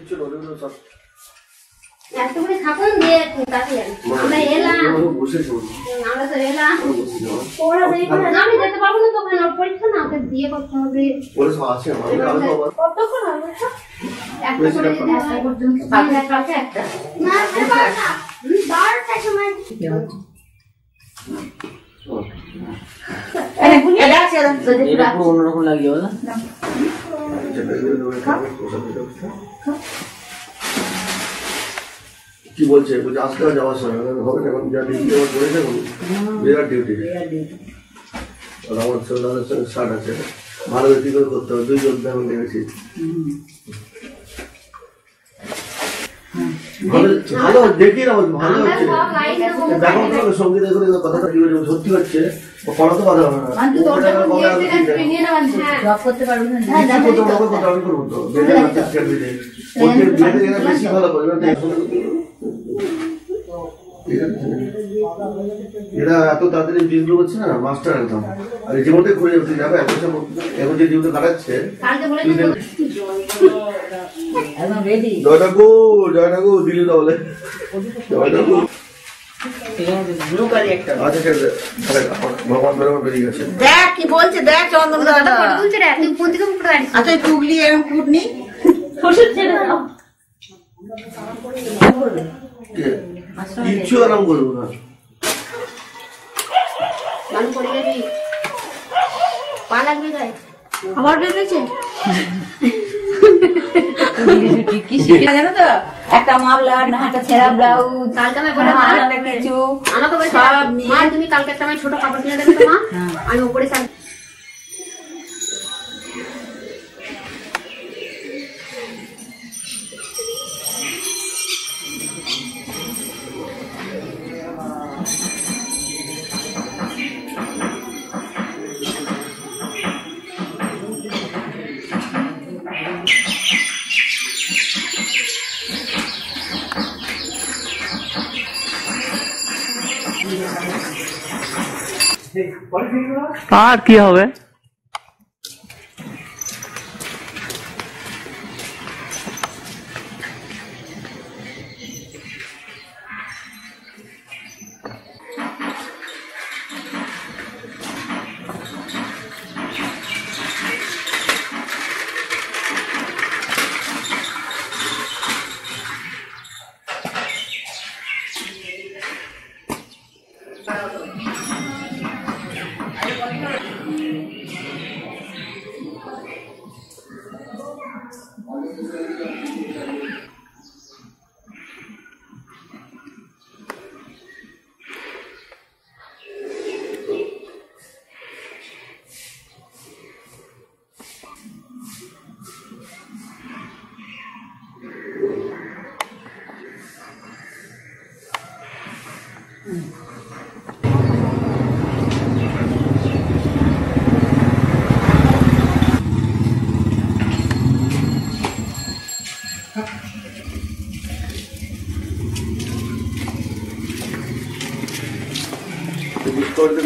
কিচ্ছু নদী সব এতগুলো খাবন দিয়ে কাছে আমরা এলাম বসেছি আমরা তো এলাম ওরা আমি যেতে পারবো না তখন ওর পরীক্ষা না ওকে দিয়ে করতে হবে বলে সব আছে আমাদের আলো আবার কতক্ষণ হবে একটা করে একটা পর্যন্ত কালকে একটা না না 12টার সময় আরে এটা আছে এটা পুরো অন্যরকম লাগিয়ে বল কি বলছে বলছে আজকে যাওয়ার সময় হবে না এখন যা ডিউটি আমার করে যাবো বিরাট ডিউটি আর আমার ছেলেদের সঙ্গে শার্ট আছে ভালো কি করে করতে হবে 2 জন আমি দেখেছি ভালো দেখি না ভালো হচ্ছে দেখো সঙ্গীত করে কথাটা কি বলছে সত্যি হচ্ছে পড়া তো বাধা হবে জব করতে পারবো না কথা আমি করবো তো বেশি ভালো করবে এরা এত তাড়াতাড়ি ডিগ্রি করছে না মাস্টার একদম আর জীবনটা ঘুরে উঠে যাবে এখন যে জীবনে কাটাচ্ছে জয়নাগু জয়নাগু দিলি তাহলে জয়নাগু ভগবান বেরোবার বেরিয়ে গেছে দেখ কি বলছে দেখ চন্দন দাদা আচ্ছা টুগলি এরকম কুটনি কিচ্ছু আরাম করবো না আবার বেঁধেছে কি শিখে জানো তো একটা মাফলার না একটা ছেঁড়া ব্লাউজ কালকে আমি বলে কিছু আমাকে বলছে মা তুমি কালকে একটা আমার ছোট কাপড় কিনে দেবে তো মা আমি উপরে আর কি হবে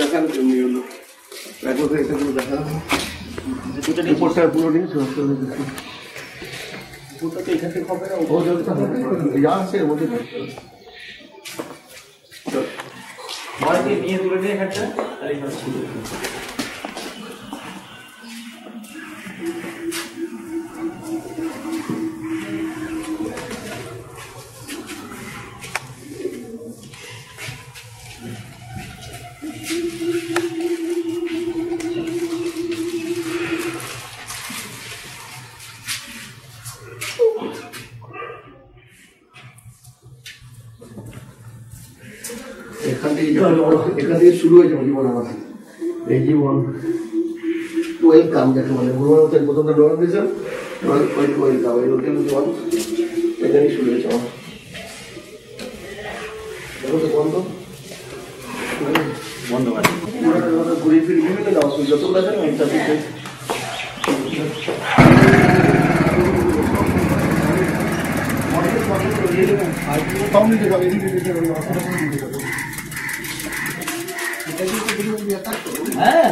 দেখান রিপোর্টটা পুরো নিয়ে এখান থেকে হবে না আছে নিয়ে তুলে নিয়ে এখানটা এখান থেকে শুরু হয়েছে জীবন আমাদের এই জীবন ওয়েলকাম যাকে বলে গুরুমানের প্রথমটা ডোনার দিয়েছেন ওয়েলকাম এই লোকের জীবন এখানেই শুরু হয়েছে আমার দেখো তো বন্ধ বন্ধ ঘুরে ফিরে বিভিন্ন যাওয়া যতগুলো আছে না একটা দিকে হ্যাঁ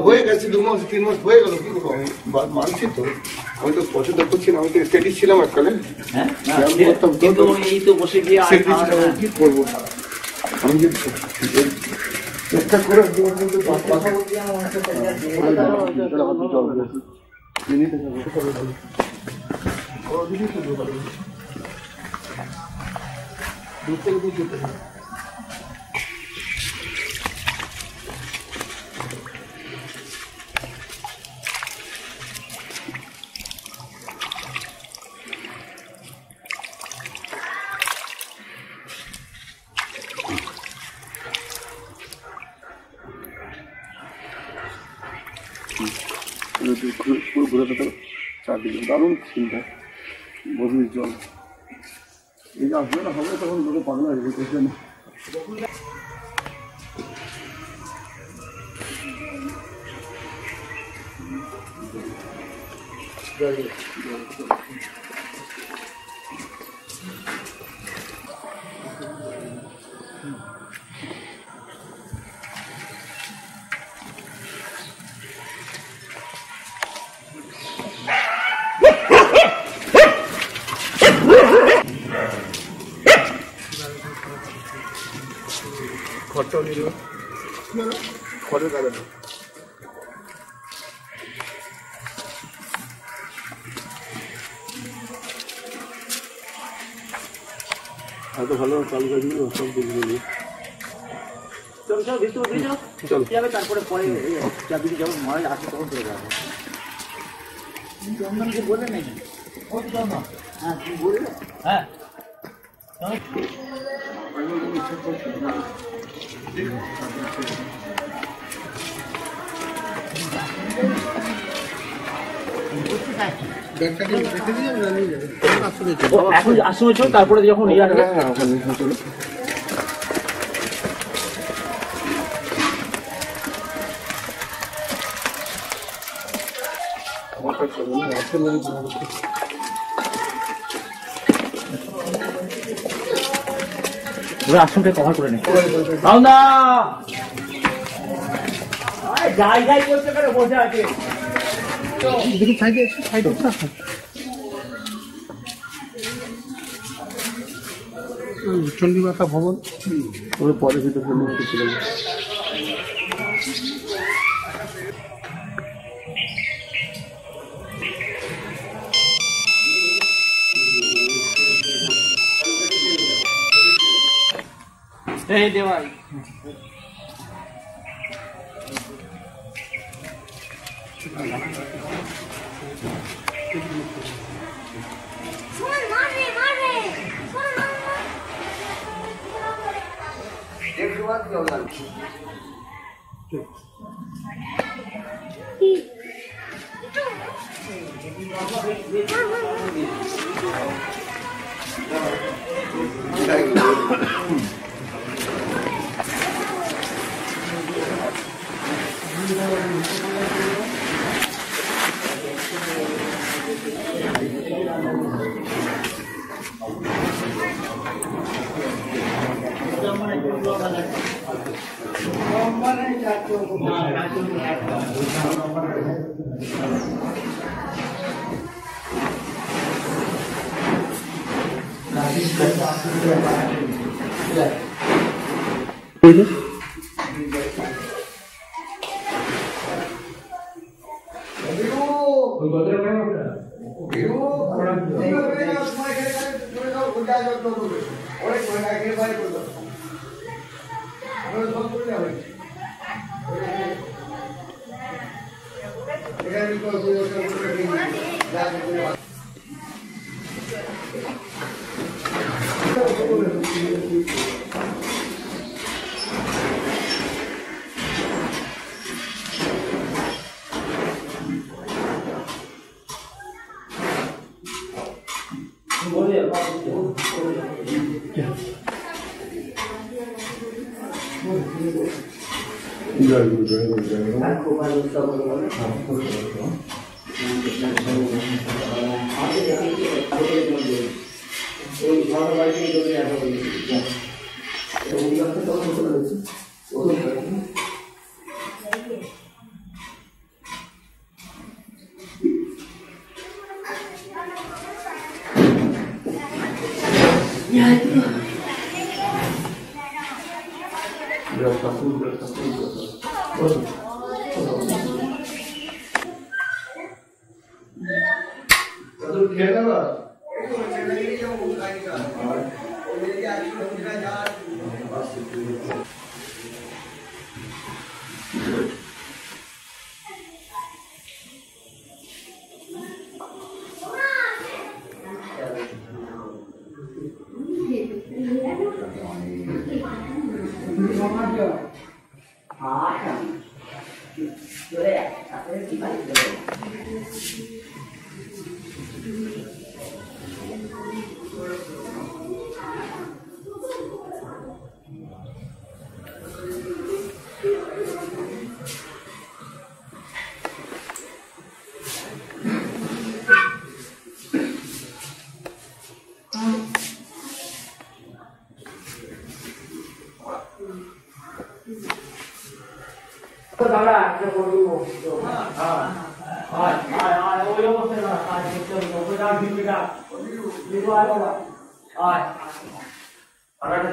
হয়ে গেছে 2 মাস 3 মাস হয়ে গেল, কি মানছি তো। আমি তো পছন্দ করছি না, আমি তো স্টেডি ছিলাম এককালে, কি করবো আমি যে চেষ্টা করে ঘুরে থাকো চারদিকে, দারুণ চিন্তা। বদলির জল এই যে আসবে না হবে, তখন লোকে পাগলা হয়ে যাবে। খড়টাও নিল, খড়ের কারণে এত ভালো চাল গাছগুলো সব দিকে চল তারপরে পরে চারদিকে যখন মারা আসে তখন চলে যাবে। চন্দনকে বলে নাকি? হ্যাঁ তুমি বললে, হ্যাঁ এখন আসলে চল, তারপরে যখন ইয়ে আসবে আশ্রমটা কভার করে নেই। যাই যাই করতে পারে বসে আছে চণ্ডীমাতা ভবন ওর পরে ভিতরে ছিল। এই দেওয়াই জয় গুরু জয় গুরু জয় গুরু।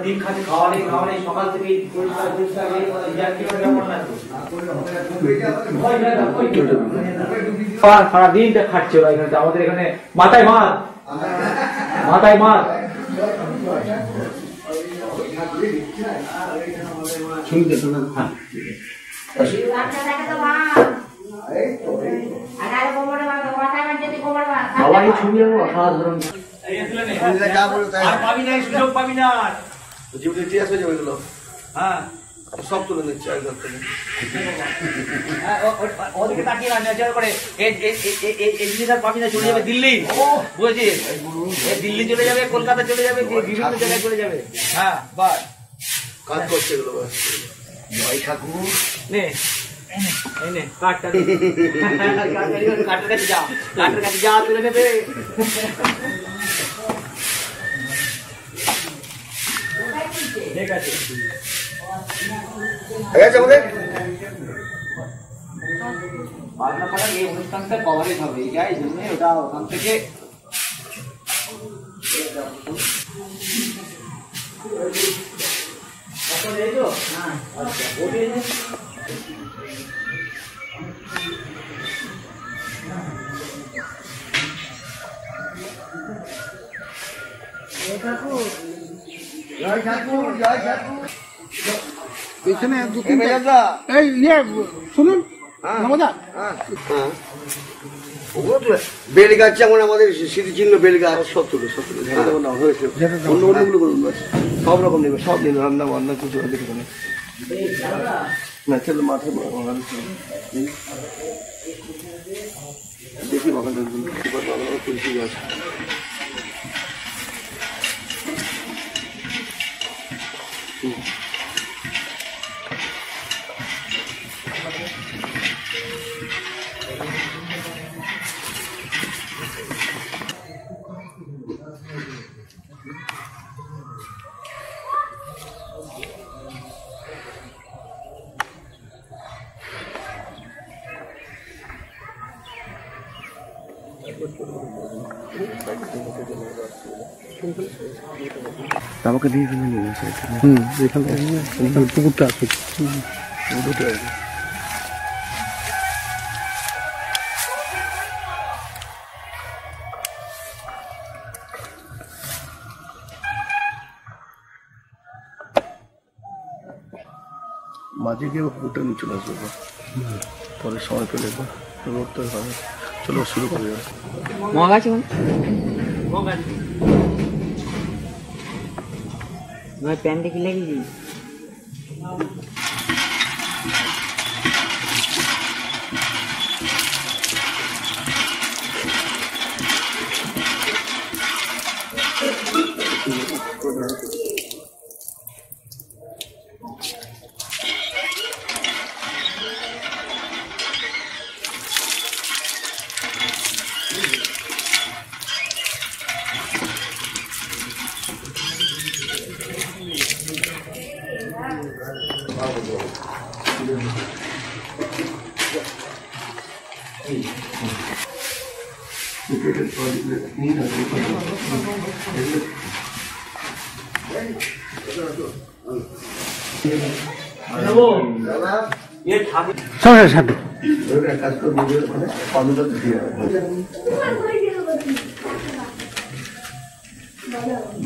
দিন খাতে খাওয়া নেই সকাল থেকে সারা দিনটা খাচ্ছে ওরা এখানে। আমাদের এখানে মাথায় মাছ ছবি অসাধারণ। পাবি না, সুযোগ পাবি না। জীবনে ইতিহাস হয়ে যাবে এগুলো। হ্যাঁ, সব তুলে নিচ্ছে একদম থেকে। ওদিকে তাকিয়ে না, নেচার করে এই জিনিস আর পাবি না, চলে যাবে দিল্লি। বুঝেছিস? দিল্লি চলে যাবে, কলকাতা চলে যাবে, বিভিন্ন জায়গায় চলে যাবে। হ্যাঁ, বাস কাজ করছে এগুলো। জয় ঠাকুর নে কাঠের কাছে যা তুলে নেবে। ঠিক আছে, আমাদের বাগনাপাড়ার এই অনুষ্ঠানটা কভারেজ হবে, এই জন্য ওটা ওখান থেকে বেল গাছ যেমন আমাদের স্মৃতিচিহ্ন বেল গাছ, সত্তর হয়েছে। অন্য অন্যগুলো বলুন, সব রকম নেবে, সব নেবে, রান্না বান্না কিছু দেখে না ছেলে মাঠে দেখি বাগানটা তুলসী গাছ। আমাকে দিয়ে এখান থেকে পুকুরটা আছে, মাঝে গিয়ে পুকুরটা নিয়ে চলে আসবে, পরে সময় পেলে রোডটা হবে। চলো শুরু করে প্যান্ট দেখি লেগেছি।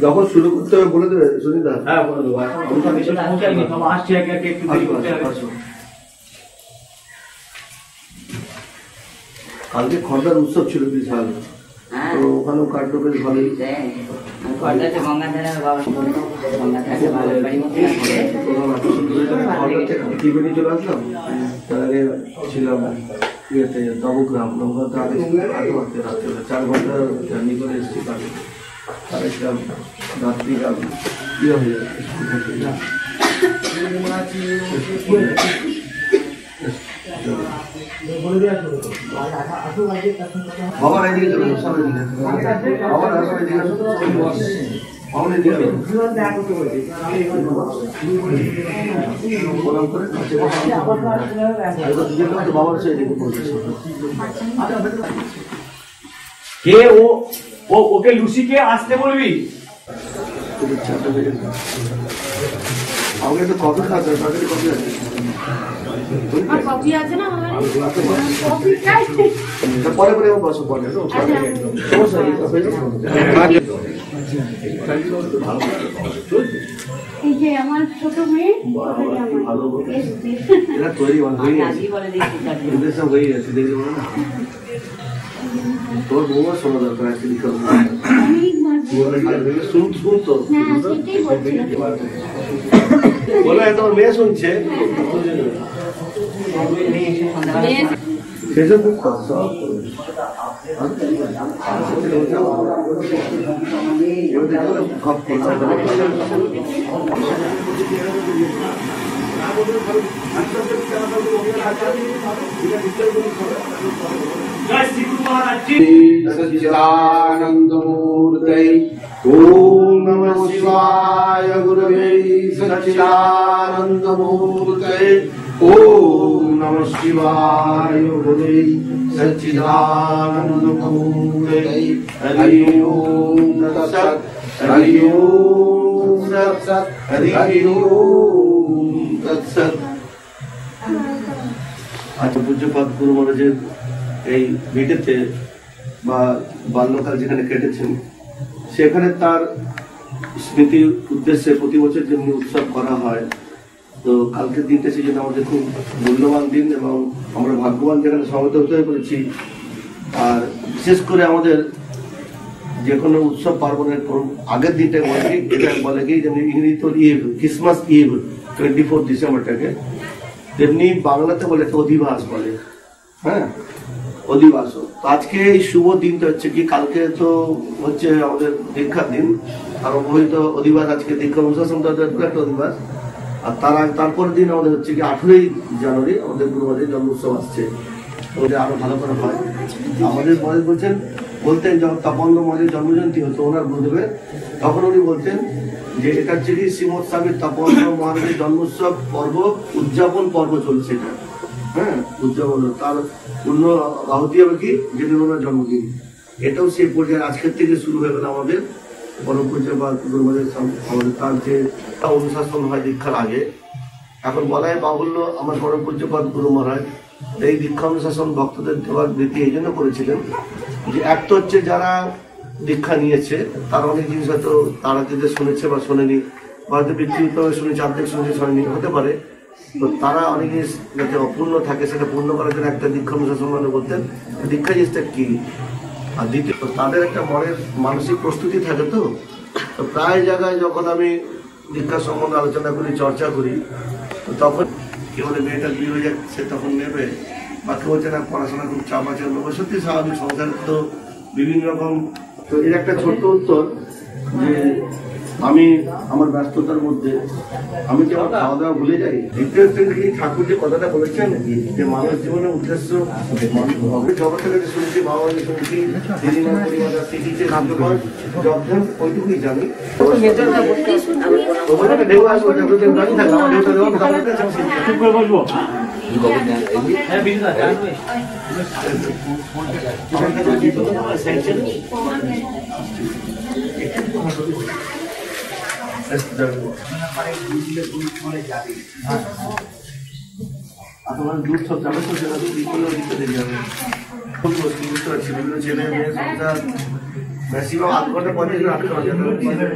যখন শুরু করতে হবে বলে দেবে সুনিতা। হ্যাঁ বলে দেবো, আসছে একটু দেরি করতে হবে। কালকে খড়দার উৎসব ছিল বিশাল, তো ওখানেও কাটলো বেশ ভালোই। টিভিতে চলে আসলাম, তার আগে ছিলাম ইয়েতে নবগ্রাম, নবগ্রামতে আগে রাত্রে 4 ঘন্টা জার্নি করে এসেছি। কালকে আরেকটাম রাত্রি ইয়ে হয়ে যাচ্ছে। বাবার এদিকে চলে সামনে দিকে, বাবার আসলে দিকে প্রণাম করে কাছে বাবার সাথে দিকে পৌঁছেছে। কে ও ওকে লুসিকে আসতে বলবি। আমাকে একটু কফি খাওয়াতে হবে, তাড়াতাড়ি কফি আছে। কফি আছে না পরে পরে বসো, পরে এই যে আমার ছোট মেয়ে ভালো এটা তৈরি হয়ে গেছে, হয়ে গেছে দেখে বলো না। তোর বউও শোনা দরকার অ্যাকচুয়ালি, শুনতো বলো, তোমার মেয়ে শুনছে সেসব খুব কষ্ট। सच्चिदानंदमूर्ते ओम नमः शिवाय गुरवे सच्चिदानंदमूर्ते ओम नमः शिवाय गुरवे सच्चिदानंदमूर्ते हरि ओम तत्सत् हरि ओम तत्सत् हरि ओम तत्सत्। আজ পূজ্যপাদ গুরু মহারাজের এই ভিটেতে বা বাল্যকাল যেখানে কেটেছেন সেখানে তার স্মৃতির উদ্দেশ্যে প্রতি বছর যেমনি উৎসব করা হয়, তো কালকের দিনটা সেই জন্য আমাদের খুব মূল্যবান দিন এবং আমরা ভাগ্যবান যেখানে সমবেত হতে পেরেছি। আর বিশেষ করে আমাদের যে কোনো উৎসব পার্বণের আগের দিনটা বলে কি, এটা বলে কি যেমনি ইংরেজিতে ইভ, ক্রিসমাস ইভ 24 ডিসেম্বরটাকে, তেমনি বাংলাতে বলে অধিবাস বলে। হ্যাঁ, অধিবাস। আজকে এই শুভ দিনটা হচ্ছে কি, কালকে তো হচ্ছে আমাদের দীক্ষার দিন, আর অবহিত অধিবাস আজকে দীক্ষা অনুশাসনটা একটা অধিবাস। আর তারপরের দিন আমাদের হচ্ছে কি 18ই জানুয়ারি আমাদের গুরুবারের জন্ম উৎসব আসছে, ওদের আরো ভালো করে হয়। আমাদের মহারাজ বলতেন যখন তপন্দ মহারাজের জন্মজয়ন্তী হতো ওনার গুরুদেবের, তখন উনি বলতেন যে এটা হচ্ছে কি শ্রীমৎ স্বামীর তপন্দ মহারাজের জন্মোৎসব পর্ব উদযাপন পর্ব চলছে এটা। হ্যাঁ, উদযাপন তার পূর্ণ আহুতি হবে কি যেদিন ওনার জন্মদিন, এটাও সেই পর্যায়ে আজকের থেকে শুরু হয়ে গেল আমাদের পরম পূজ্যপাদ গুরুবারের আমাদের তার যে অনুশাসন হয় দীক্ষার আগে। এখন বলাই বাহুল্য আমার পরম পূজ্যপাদ গুরু মহারাজ এই দীক্ষা অনুশাসন ভক্তদের দেওয়ার নীতি এই জন্য করেছিলেন যে এক তো হচ্ছে যারা দীক্ষা নিয়েছে তার অনেক জিনিস হয়তো তারা যদি শুনেছে বা শোনেনি, হয়তো ব্যক্তিগতভাবে শুনেছে, আর্ধেক শুনেছে শোনেনি হতে পারে, তো তারা অনেক জিনিস যাতে অপূর্ণ থাকে সেটা পূর্ণ করার জন্য একটা দীক্ষা অনুশাসন মানে বলতেন দীক্ষা জিনিসটা কি। আর দ্বিতীয় তাদের একটা মনের মানসিক প্রস্তুতি থাকে, তো প্রায় জায়গায় যখন আমি দীক্ষা সম্বন্ধে আলোচনা করি, চর্চা করি, তো তখন কি বলে মেয়েটা বিয়ে হয়ে যাক সে তখন নেবে, বা কেউ হচ্ছে না পড়াশোনা খুব চাপ আছে, সত্যি স্বাভাবিক, সংসার তো বিভিন্ন রকম। তো এর একটা ছোট্ট উত্তর যে আমি আমার ব্যস্ততার মধ্যে আমি কি আমার খাওয়া দাওয়া ভুলে যাই। দ্বিতীয় শ্রেণী ঠাকুর যে কথাটা বলেছেন যে মানুষ জীবনের উদ্দেশ্য জগৎ থেকে শুনছি, বাবা শুনছি, দিদিমার পরিবার শিখিছে, ওইটুকুই জানি। ওখানে একটা ঢেউ আসবো, ঢেউ দাঁড়িয়ে থাকলাম, ঢেউটা দেওয়া চুপ করে বসবো। হ্যাঁ বিন্দু আছে আপনার দুধ সব যাবে তো সেটা দিতে দেরি হবে। বুঝতে পারছি বিভিন্ন ছেলে মেয়ে সংসার ম্যাক্সিমাম 8 ঘন্টা 35 মিনিট আটকে যাবে।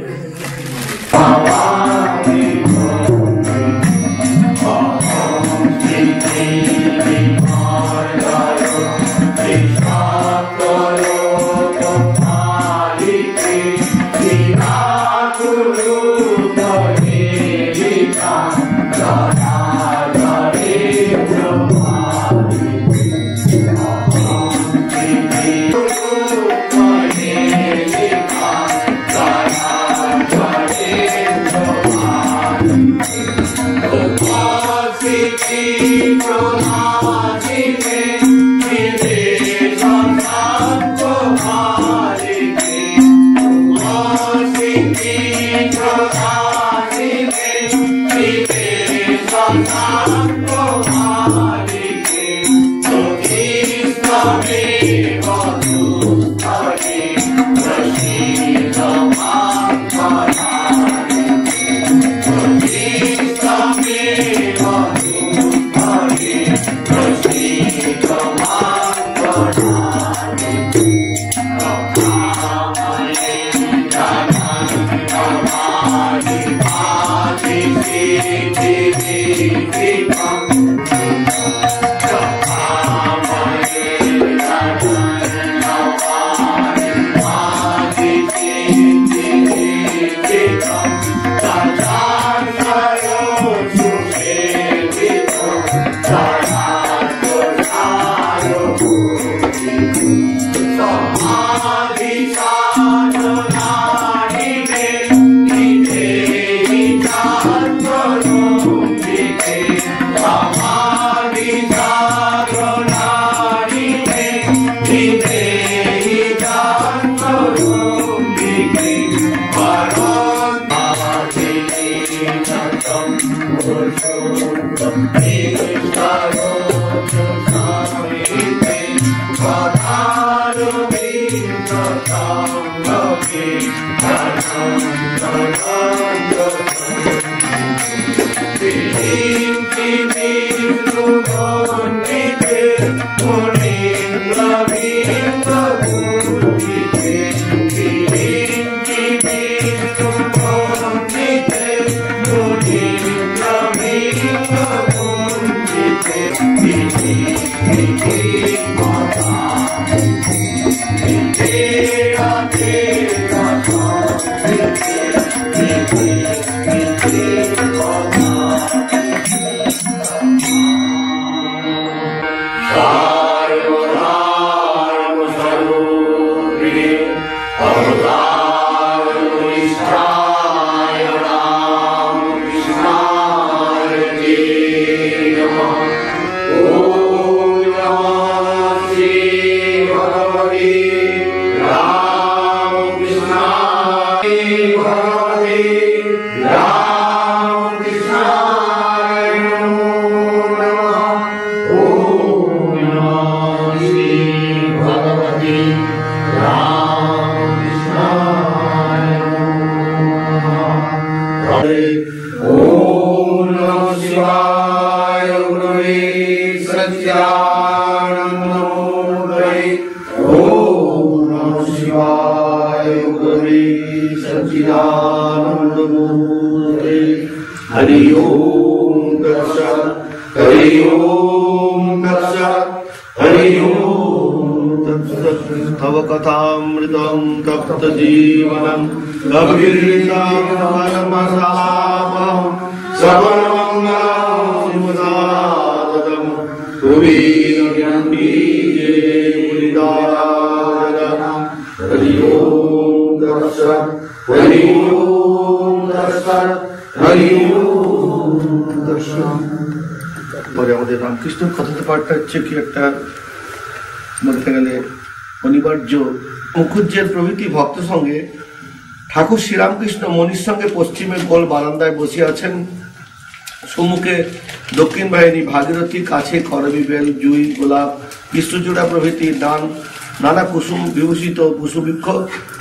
कथामृतं तप्त जीवनं कबीरमसामं सर्वमंगलं शिवदादं कुबीरयन्ति मुनिदानं हरि ओम दर्शन हरि ओम दर्शन हरि ओम दर्शन। পরে আমাদের রামকৃষ্ণ কথাতে পাঠটা হচ্ছে কি একটা বলতে গেলে অনিবার্য মুখুজ্জের প্রভৃতি ভক্ত সঙ্গে ঠাকুর শ্রীরামকৃষ্ণ মণির সঙ্গে পশ্চিমের গোল বারান্দায় বসে আছেন। সম্মুখে দক্ষিণ বাহিনী ভাগীরথী, কাছে করবী বেল, জুই, গোলাপ, কৃষ্ণচূড়া প্রভৃতি নানা কুসুম বিভূষিত কুসুবৃক্ষ।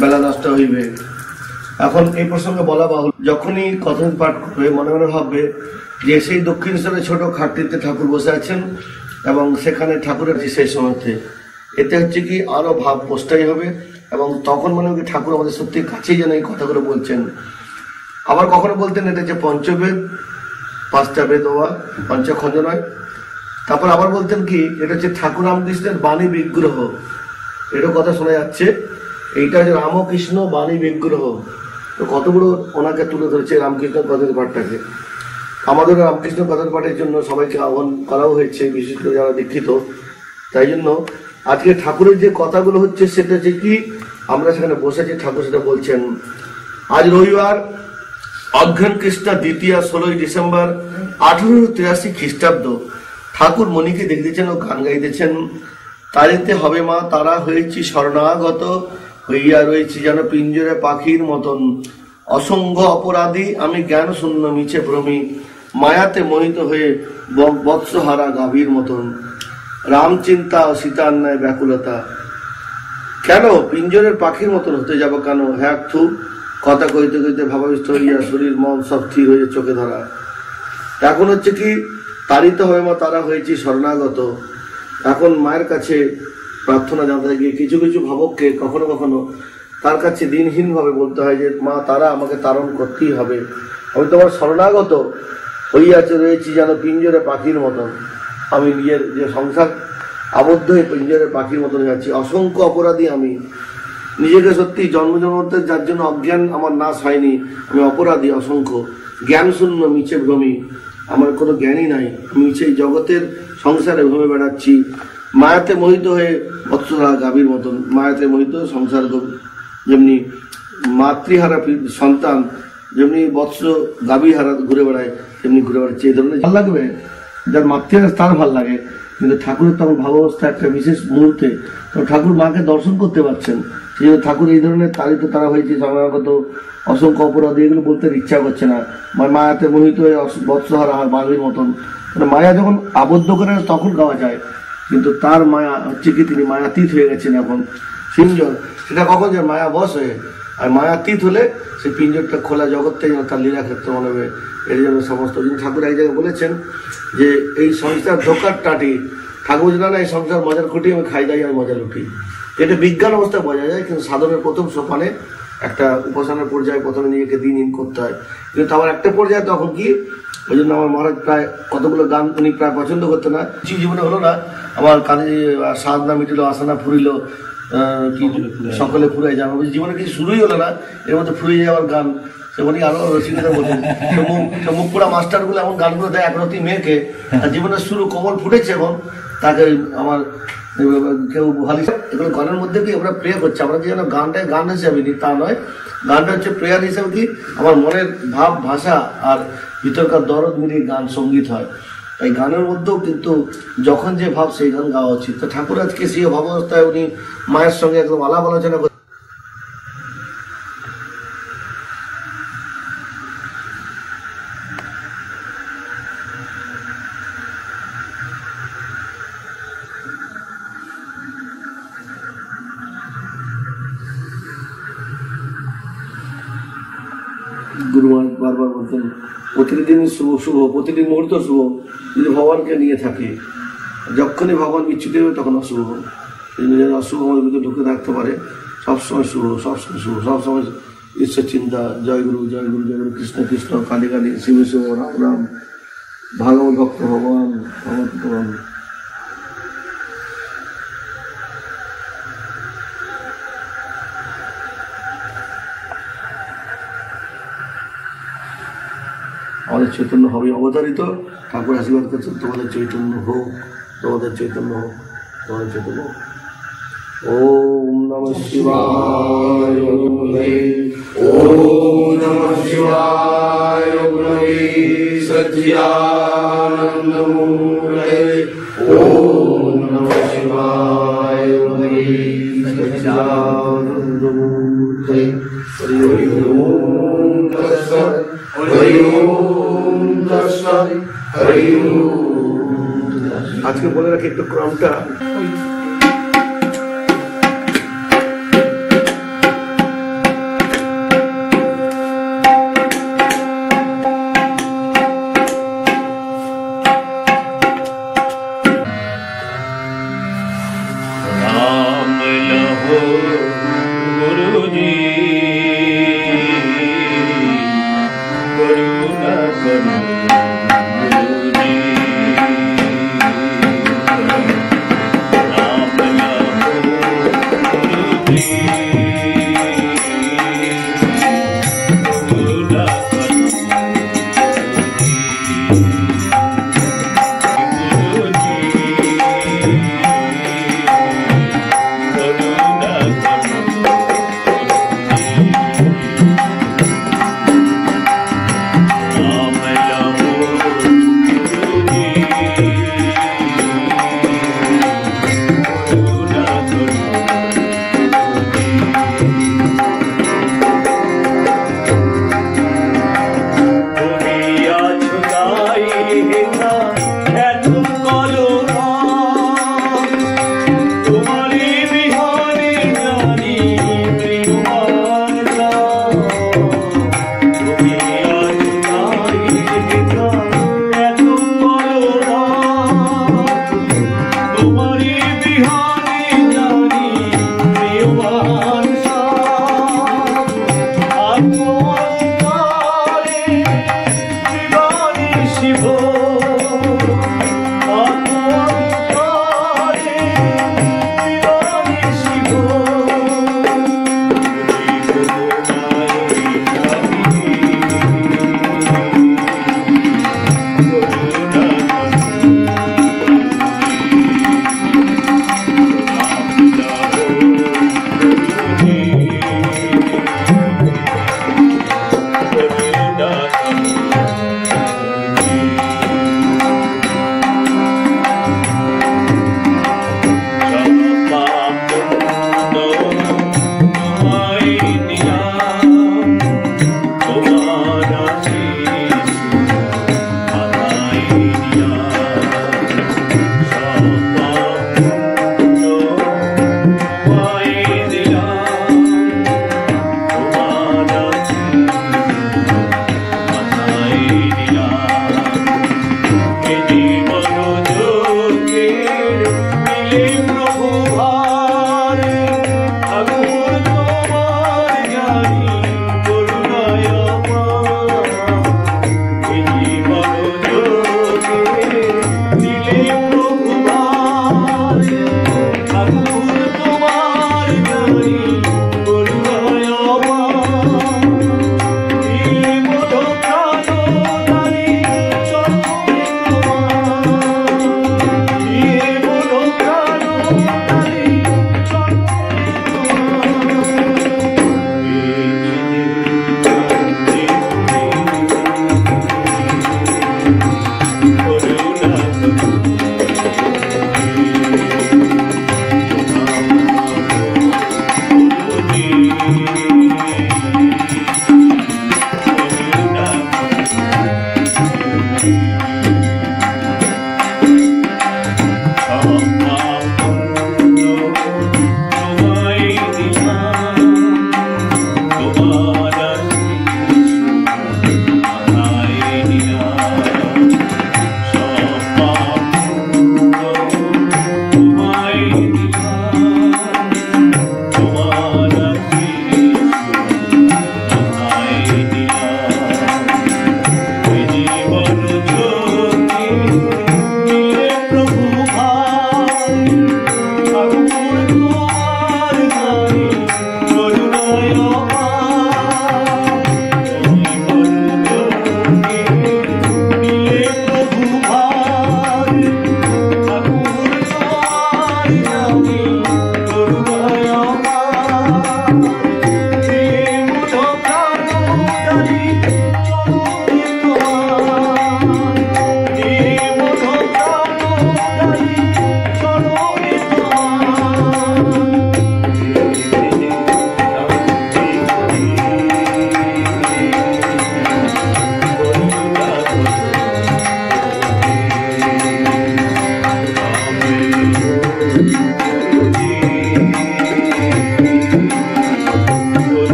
বেলা 10টা হইবে। এখন এই প্রসঙ্গে বলা বাহুল্য, যখনই কথন পাঠ করবে মনে মনে ভাববে যে সেই দক্ষিণেশ্বরে ছোট খাটটিতে ঠাকুর বসে আছেন এবং সেখানে ঠাকুরের সেই সময়তে। এতে হচ্ছে কি আরো ভাব পোস্টাই হবে এবং তখন মনে হয় ঠাকুর আমাদের সত্যি কাছেই যেন এই কথাগুলো বলছেন। আবার কখনো বলতেন এটা যে পঞ্চবেদ, 5টা বেদ হওয়া, পঞ্চখণ্ড নয়। তারপর আবার বলতেন কি এটা হচ্ছে ঠাকুর রামকৃষ্ণের বাণী বিগ্রহ। এটা কথা শোনা যাচ্ছে, এইটা হচ্ছে রামকৃষ্ণ বাণী বিগ্রহ। তো কত বড় ওনাকে তুলে ধরেছে রামকৃষ্ণ কথন পাঠটাকে। আমাদের রামকৃষ্ণ কথন পাঠের জন্য সবাইকে আহ্বান করাও হয়েছে, বিশেষ করে যারা দীক্ষিত। তাই জন্য আজকে ঠাকুরের যে কথাগুলো হচ্ছে সেটা হচ্ছে কি আমরা সেখানে বসেছি, ঠাকুর সেটা বলছেন। আজ রবিবার অঘ্রান কৃষ্ণ দ্বিতীয়া 16ই ডিসেম্বর 1883 খ্রিস্টাব্দ। ঠাকুর মণিকে দেখতেছেন ও গান গাইতেছেন। তারিতে হবে মা তারা হয়েছি শরণাগত, হইয়া রয়েছি যেন পিঞ্জরে পাখির মতন। অসংখ্য অপরাধী আমি জ্ঞান শূন্য মিছে ভ্রমি, মায়াতে মোহিত হয়ে বৎসহারা গাভীর মতন। রাম চিন্তা ও সীতার ন্যায় ব্যাকুলতা। কেন পিঞ্জরের পাখির মতন হতে যাব কেন? হ্যাঁ থু কথা কইতে কইতে ভাবাবিষ্ট হইয়া শরীর মন সব স্থির হয়ে চোখে ধরা। এখন হচ্ছে কি তারিতে হবে মা তারা হয়েছি শরণাগত। এখন মায়ের কাছে প্রার্থনা জানাতে গিয়ে কিছু কিছু ভাবককে কখনো কখনো তার কাছে দিনহীন ভাবে বলতে হয় যে মা তারা আমাকে তারণ করতেই হবে, আমি তোমার শরণাগত হইয়াছে রয়েছি যেন পিঞ্জরে পাখির মতন। আমি নিজের যে সংসার আবদ্ধ হয়ে পিঞ্জরে পাখির মতন যাচ্ছি। অসংখ্য অপরাধী আমি, নিজেকে সত্যি জন্মজন্মান্তর যার জন্য অজ্ঞান আমার নাশ হয়নি, আমি অপরাধী অসংখ্য, জ্ঞান শূন্য মিছে ভ্রমি, আমার কোনো জ্ঞানই নাই, আমি সেই জগতের সংসারে ভ্রমে বেড়াচ্ছি। মায়াতে মোহিত হয়ে বৎসহারা গাভীর মতন। মায়াতে মোহিত সংসার যেমনি মাতৃহারা সন্তান যেমনি বৎস গাভী হারা ঘুরে বেড়ায় তেমনি ঘুরে বেড়াচ্ছে। এই ধরনের ভাল লাগবে, যার মাতৃহারা তার ভাল লাগে, কিন্তু ঠাকুরের তখন ভাবাবস্থা একটা বিশেষ মুহূর্তে তখন ঠাকুর মাকে দর্শন করতে পারছেন। সেই জন্য ঠাকুর এই ধরনের তারিত তারা হয়েছে শরণাগত, অসংখ্য অপরাধী এগুলো বলতে ইচ্ছা করছে না। মায়াতে মোহিত হয়ে বৎসহারা গাভীর মতন, মানে মায়া যখন আবদ্ধ করে তখন গাওয়া যায়, কিন্তু তার মায়া হচ্ছে কি তিনি মায়াতীত হয়ে গেছেন। এখন পিঞ্জর সেটা কখন যে মায়া বশ হয়ে, আর মায়াতীত হলে সেই পিঞ্জরটা খোলা জগৎটাই যেন তার লীলা ক্ষেত্র মনে হবে। এর জন্য সমস্ত দিন ঠাকুর এক জায়গায় বলেছেন যে এই সংসার ধোকার টাটি, ঠাকুর জানা এই সংসার মজার খুঁটি আমি খাই দাই আমি মজা লুটি। এটা বিজ্ঞান অবস্থায় বোঝা যায়, কিন্তু সাধনের প্রথম সোপানে একটা উপাসনার পর্যায়ে প্রথমে নিজেকে দিনহীন করতে হয়। কিন্তু আমার একটা পর্যায়ে তখন কি, ওই জন্য আমার মহারাজ প্রায় কতগুলো গান উনি প্রায় পছন্দ করতেন না। কিছু জীবনে হলো না, আমার কানে স্বাদ না মিটিল আশা ফুরিল কি সকলে ফুরাই যান, জীবনে কিছু শুরুই হলো না, এর মধ্যে ফুরিয়ে যাওয়ার গান। সেখানে আরো রসিকতা বলতেন, মুখ পোড়া মাস্টার গুলো এমন গানগুলো দেয় একরতি মেয়েকে, আর জীবনের শুরু কমল ফুটেছে এবং তাকে আমার কেউ ভালো এগুলো গানের মধ্যে কি আমরা প্রে করছি। আমরা যেন গানটাই গান হিসাবে নিই তা নয়, গানটা হচ্ছে প্রেয়ার হিসাবে কি আমার মনের ভাব ভাষা আর ভিতরকার দরদ মিলিয়ে গান সঙ্গীত হয়। তাই গানের মধ্যেও কিন্তু যখন যে ভাব সেই গান গাওয়া উচিত। তো ঠাকুর আজকে সেই ভাবাবস্থায় উনি মায়ের সঙ্গে একদম আলাপ আলোচনা করে গুরুমান বারবার বলতেন প্রতিটি দিন শুভ শুভ, প্রতিটি মুহূর্ত শুভ যদি ভগবানকে নিয়ে থাকে। যখনই ভগবান বিচ্যুতি হবে তখন অশুভ, নিজের অশুভ আমাদের ভিতরে ঢুকে থাকতে পারে। সবসময় শুভ, সবসময় শুভ, সবসময় ঈশ্বর চিন্তা। জয় গুরু জয় গুরু জয় গুরু, কৃষ্ণ কৃষ্ণ, কালী কালী, শিব শিব, রাম রাম, ভাগবত ভক্ত ভগবান ভগবত ভগবান। আমাদের চৈতন্য হবে অবতারিত। ঠাকুর আশীর্বাদ করছেন তোমাদের চৈতন্য হোক, তোমাদের চৈতন্য হোক, তোমাদের চৈতন্য হোক। ওম নমঃ শিবায়, ওম নমঃ শিবায়, সচ্চিদানন্দ মূর্তে, ওম নমঃ শিবায়, সচ্চিদানন্দ মূর্তে। আজকে বলে রাখি একটু ক্রমটা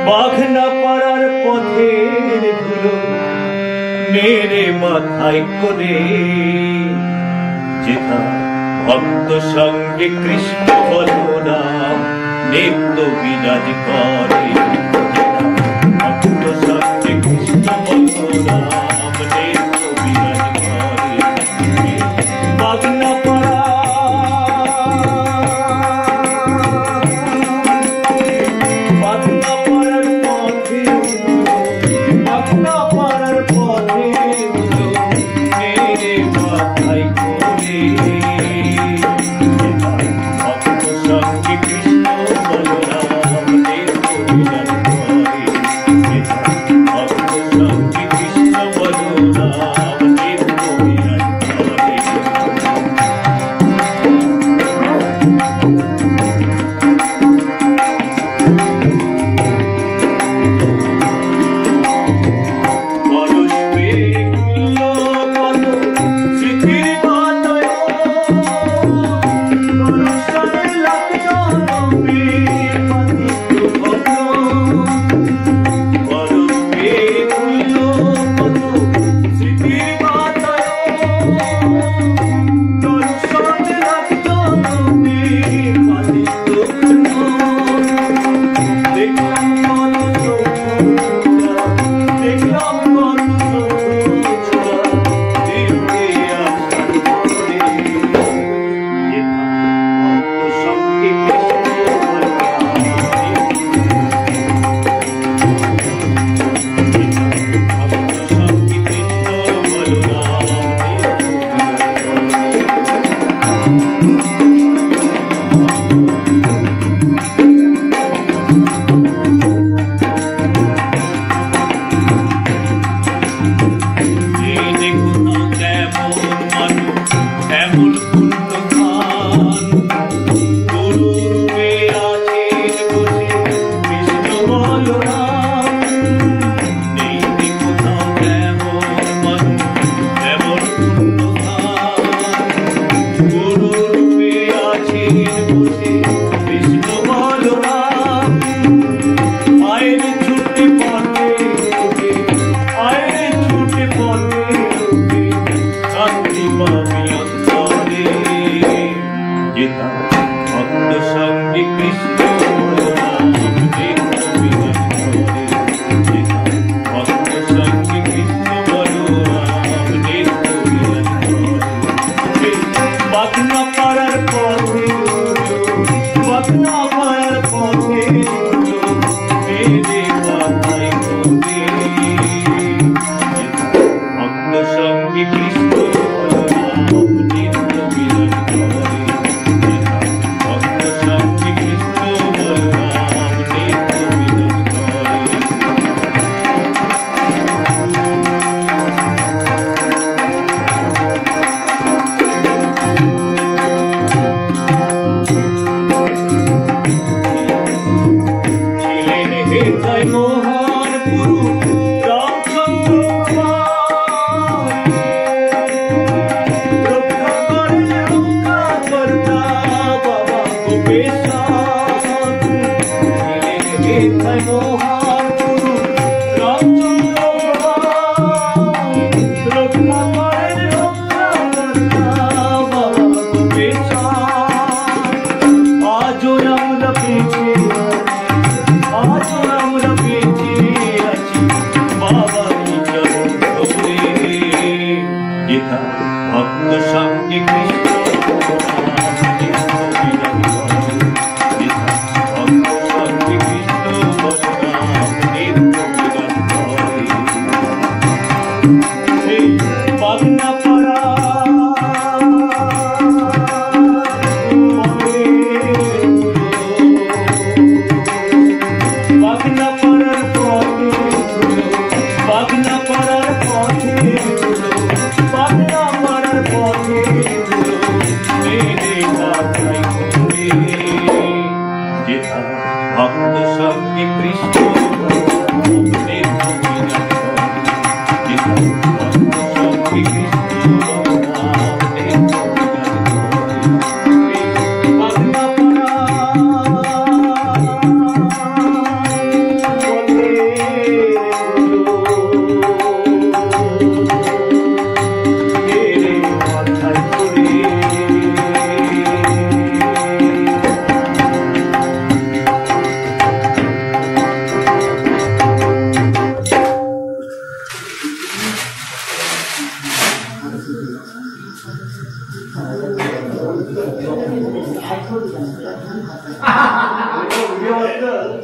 বাঘনা পাড়ার পথের ধুলো নেড়ে মাথায় করে যেথা ভক্ত সঙ্গে কৃষ্ণ বলরাম নিত্য বিরাজ করে ভক্ত সঙ্গে কৃষ্ণ বলরাম নিত্য বিরাজ করে বাঘনা পাড়া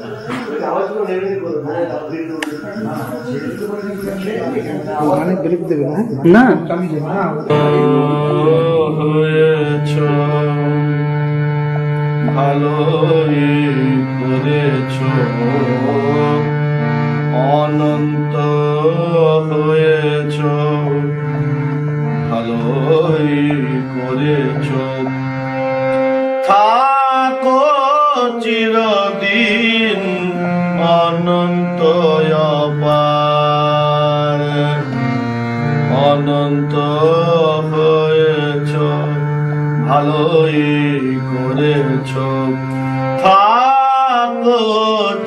আমার সঙ্গে নেমে করো মানে ব্রেক দেবে না না হয়েছ ভালোই করেছ অনন্ত হয়েছ ভালোই করেছ থাকো চিরদিন অনন্ত অপার অনন্ত হয়েছ ভালোই করেছ থাকো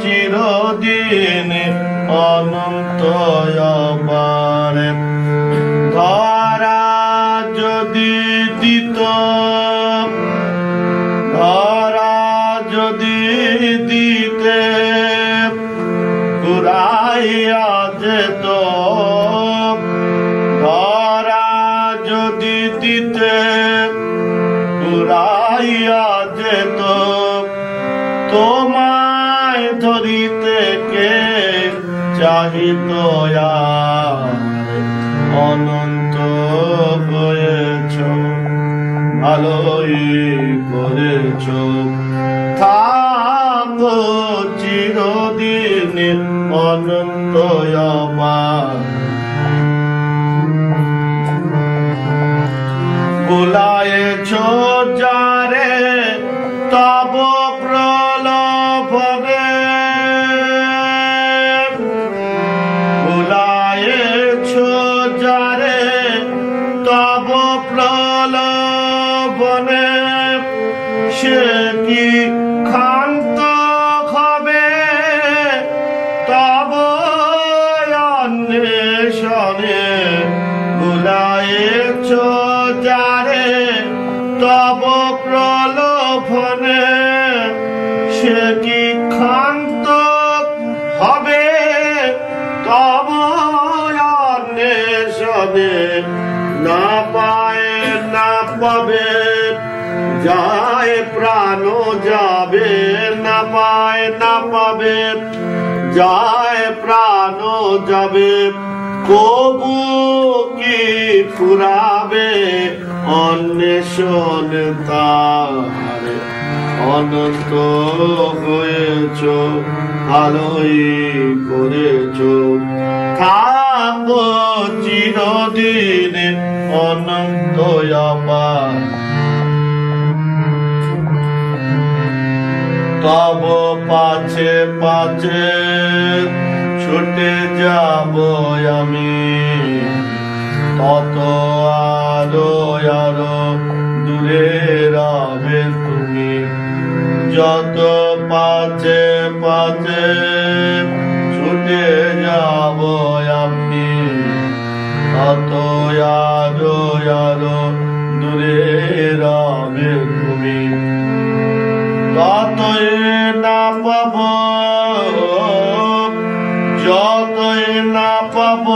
চিরদিন অনন্ত অপার ধরা যদি দিত ধরা যদি দিতে ঘুরাইয়া যেত ধরা যদি দিতে ঘুরাইয়া যেত তোমায় ধরিতে কে চাহিত অনন্ত হয়েছ ভালোই করেছ থাকো চিরদিন অনন্ত অপার বুলায়েছ যারে তব প্রলোভনে বুলায়েছ যারে তব প্রলোভনে সে কি ক্ষান্ত হবে তব অন্বেষণে বুলায়েছ যারে তব প্রলোভনে সে কি ক্ষান্ত হবে তব অন্বেষণে না পায় না পাবে যায় প্রাণ যাবে না পায় না পাবে যায় প্রাণ যাবে কবু কি ফুরাবে অন্বেষণ তার অনন্ত হয়েছ ভালোই করেছ থাকো চিরদিন অনন্ত অপার তব পাছে পাছে ছুটে যাব আমি তত আরো আরো দূরে রবে তুমি যত পাছে পাছে ছুটে যাব আমি তত আরো আরো দূরে রবে তুমি ততই না পাব যতই না পাব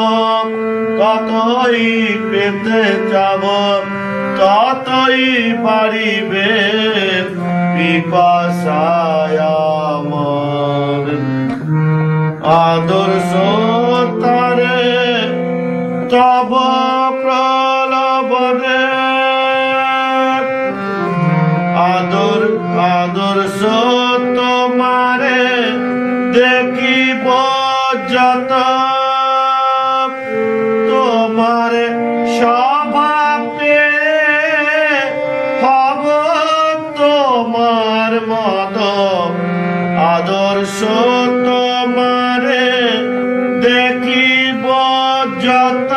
ততই পেতে যাব ততই বাড়িবে পিপাসায় আমার আদর্শ তারে তব প্রলোভনে আদর্শ তোমারে দেখিব যত তোমার স্বভাবে হব তোমার মত আদর্শ তোমারে দেখিব যত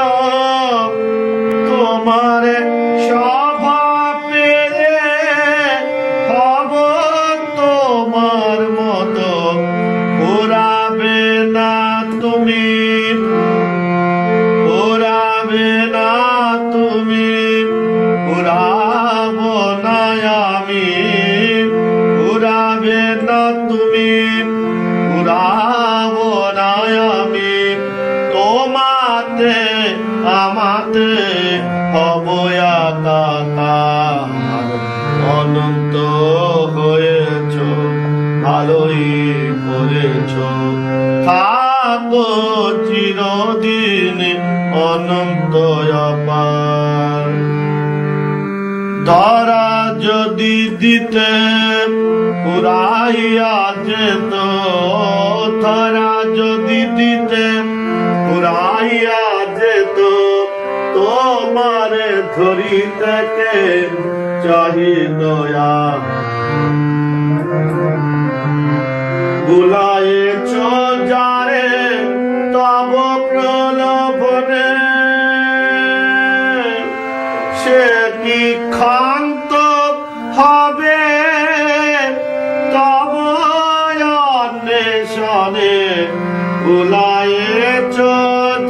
তোমার স্বভাবে হব তোমার মত পুরাবে না তুমি পুরাবে না তুমি পুরাব না আমি পুরাবে না তুমি পুরা করেছ থাকো চিরদিন অনন্ত অপার। ধরা যদি দিতে পুরাইয়া যেত, ধরা যদি দিতে পুরাইয়া যেত, তোমারে ধরি থেকে চাহি দয়া। বুলায়েছ যারে তব প্রলোভনে, সে কি ক্ষান্ত হবে তব অন্বেষণে। বুলায়েছ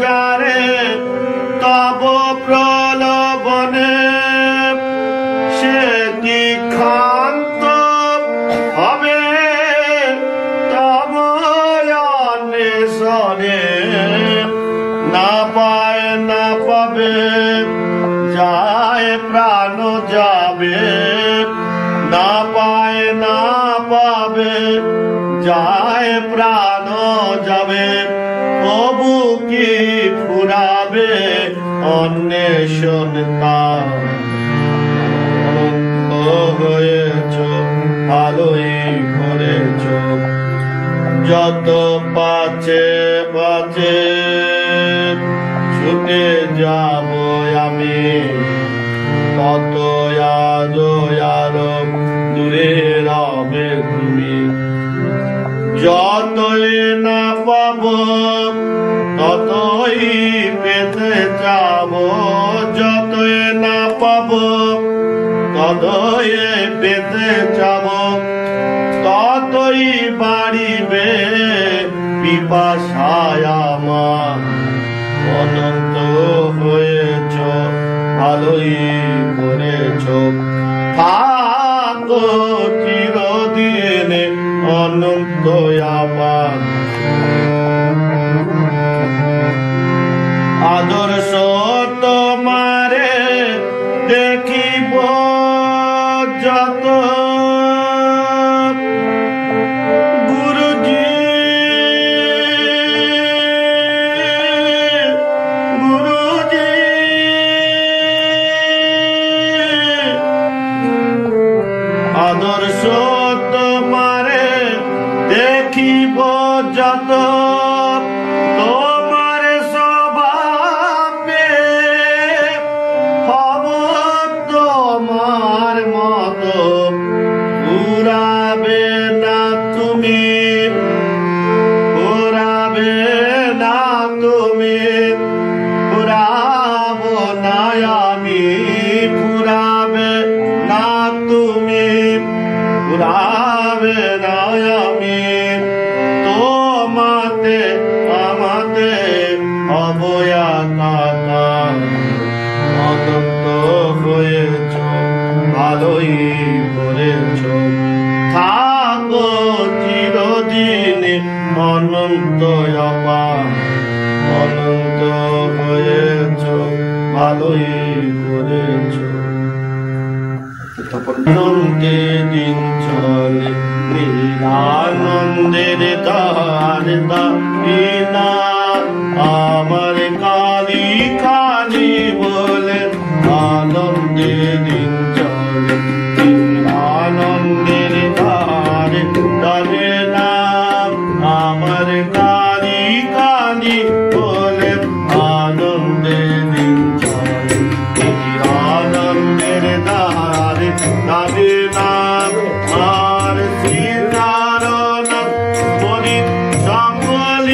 যারে তব প্রলোভনে, সে কি ক্ষান্ত হবে তব অন্বেষণে। না পায় না পাবে যায় প্রাণ যাবে, না পায় না পাবে যায় প্রাণ যাবে। তবু কি ফুরাবে অন্বেষণ তার। হয়েছ ভালোই করেছ, যত পাছে পাছে ছুটে যাব আমি, তত আরো দূরে রবে তুমি। যতই না পাব ততই পেতে যাব, যতই না পাব ততই পেতে যাব। ততই বাড়িবে পিপাসায় আমার। অনন্ত হয়েছ ভালোই করেছ থাকো চিরদিন অনন্ত আবার। আদর্শ তোমারে দেখিব যত, গুরুজি গুরুজি আদর্শ তোমারে দেখিব যত, তোমার স্বভাবে হব তোমার মতো। পুরাবে না তুমি, পুরাবে না তুমি, পুরাবো না আমি, পুরাবে না তুমি, পুরাবে না আমি। তোমাতে আমাতে অবয়া কাকা। অনন্ত হয়েছ ভালোই করেছ থাকো চিরদিন অনন্ত অপার। অনন্ত হয়েছ ভালোই করেছ। আনন্দে দিন চলে নিরানন্দের দ্বার দাবিনা, আমার কালি কালি বলে আনন্দে দিন চলে নিরানন্দের দ্বার দাবিনা, আমার কালি কালি বলে আনন্দে দিন চলে নিরানন্দের দ্বার দাবিনা। আর শ্রীনারায়ণ মনি সকলে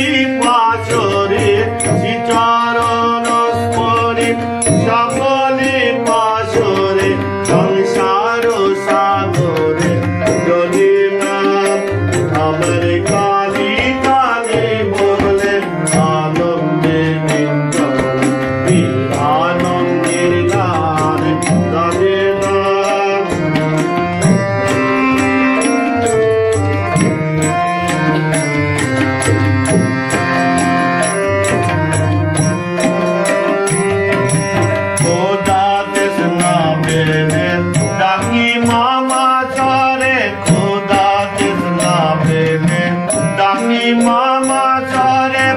মামা চরে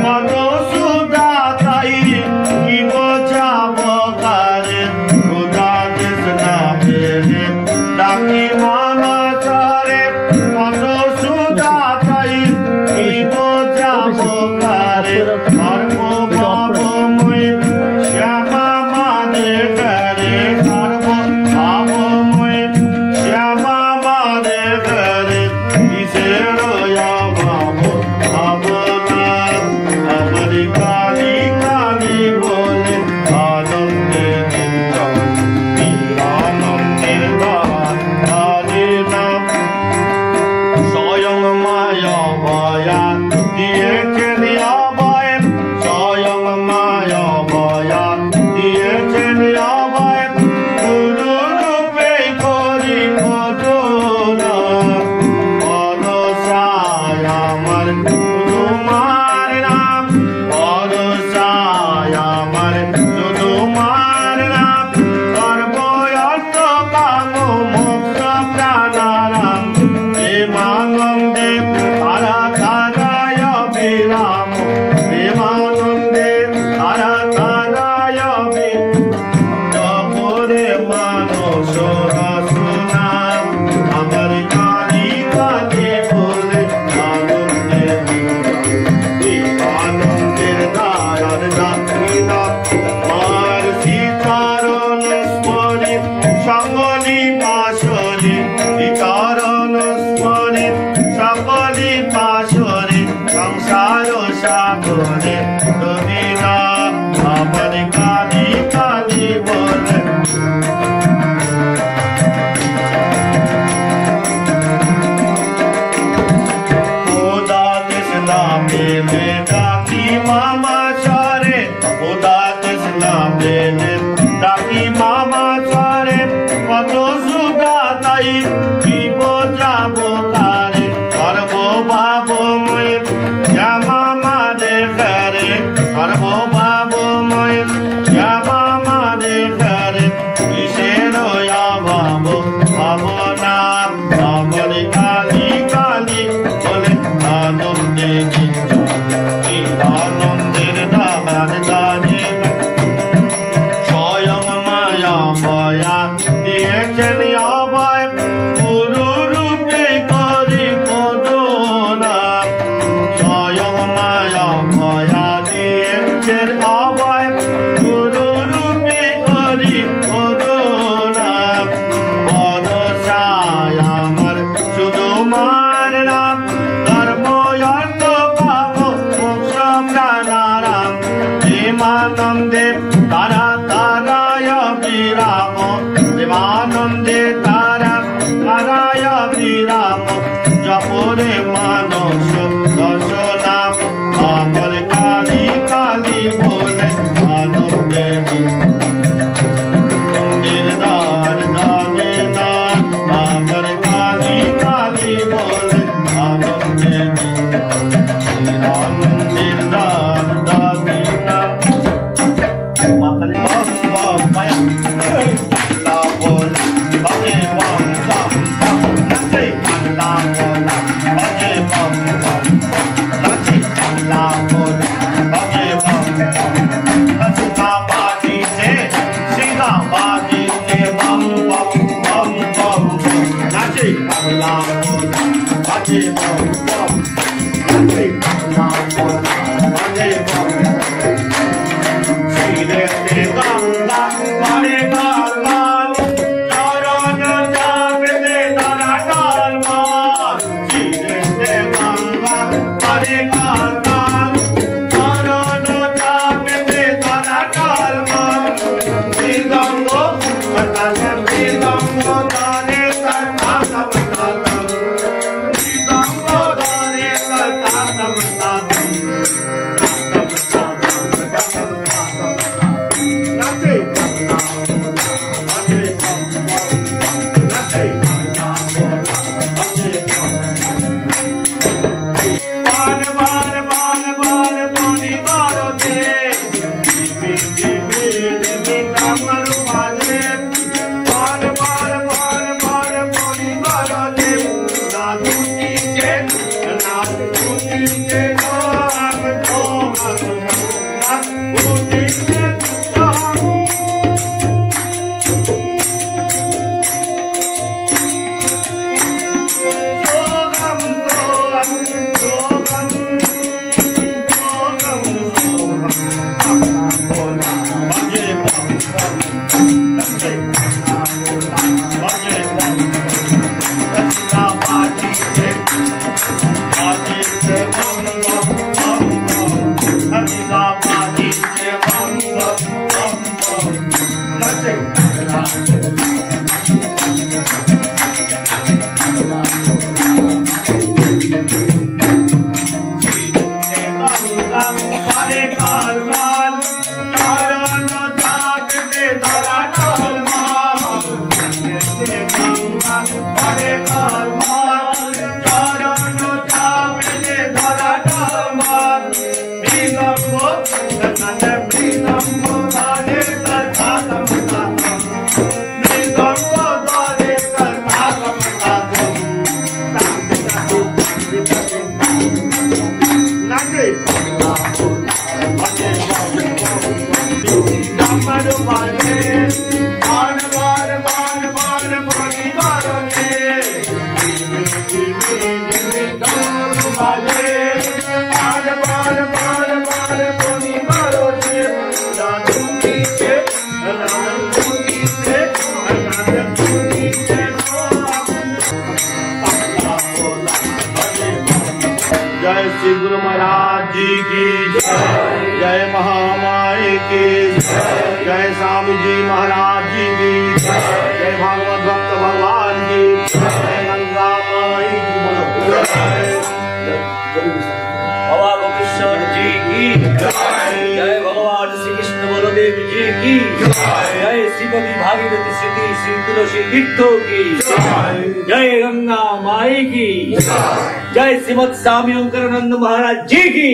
মত সুদা তাই কি বোঝাবো কারে খোদা দেশ না পেলে ডাকি মামা চরে মত সুদা তাই কি বোঝাবো কারে ধর্ম ভাবময় শ্যামা মানে করে ধর্ম ভাবময় শ্যামা মানে করে কিসের ভাবো ভাবনা আমার কালী কালী বলে আনন্দে আনন্দের কালী নাম স্বয়ং মায়া মায়া দিয়েছেন অভয় স্বয়ং মায়া মায়া দিয়েছেন অভয় গুরু রূপে করি ঘটনা পরশায় আমার তোমার নাম পরশায় আমার তোমার নাম সর্বয়ত্র কাম মোক্ষ প্রাণারাম প্রেমানন্দে তারা তারায় বিরাম প্রেমানন্দে তারা তারায় জপরে মানস রসনাম আমার কালী কালী বলে আনন্দের দায়ার দাক্ষিণা আর সীতারণ স্মরে সকলি পাশরে সীতারণ স্মরে সকলি পাশরে সংসার সাগরে রবিনা আমার কালী কালী বলে খোদা দেশ না পেলে ডাকি মামা চরে খোদা দেশ না পেলে ডাকি মামা চরে কত সুগা তাই কি বোঝাবো কারে সর্ব ভাবময় শ্যামা মানে করে সর্ব ভাবময় শ্যামা মানে করে কিসের অভাব ভাবনা আমার কালী কালী বলে আনন্দে আনন্দের দাবার দানে স্বয়ং মায়া মায়া দিয়েছেন অভয় গুরু রূপে করি ঘটনা স্বয়ং মায়া মায়া দিয়েছেন অভয় গুরু রূপে করি ঘটনা পরশায় আমার শুধু মার নাম ধর্ম অর্থ পাব মোক্ষ প্রাণারাম প্রেমানন্দে তারা তারায় বিরাম প্রেমানন্দে তারা তারায় বিরাম জপরে মানস দশনাম আমার কালী কালী বলে আনন্দে মন্দির দ্বার দানে দান আমার কালী কালী বলে আনন্দে আনন্দের দ্বার দানে দান মাতালি বাম বাম মায়া লা বলে বাজে বাম বাম নাচে লা বলে বাজে বাম বাম নাচে লা বলে বাজে বাম বাম सीता बाजी से बम बम बम बम नाचे अगला बाजे बम बम नाचे अगला बाजे बम सीधे से गंगा मारे गाल चरण जापे दे तारा डाल मार सीधे से गंगा मारे गाल चरण जापे दे तारा डाल मार Sidango, Sidango, Dane, Santa, Santa, Sidango, Dane, Santa, Santa, Not जय श्री गुरु महाराज जी की जय महामाई की जय स्वामी जी महाराज जी की जय भागवत भक्त भगवान की जय गंगा माई की बोलो बाबा गोपेश्वर जी की जय भगवान श्री कृष्ण बलदेव जी की जय श्रीमती भागीरथी सिद्धि श्री तुलसी तीर्थों की जय गंगा माई की जय श्रीमद स्वामी ओंकारानंद महाराज जी की।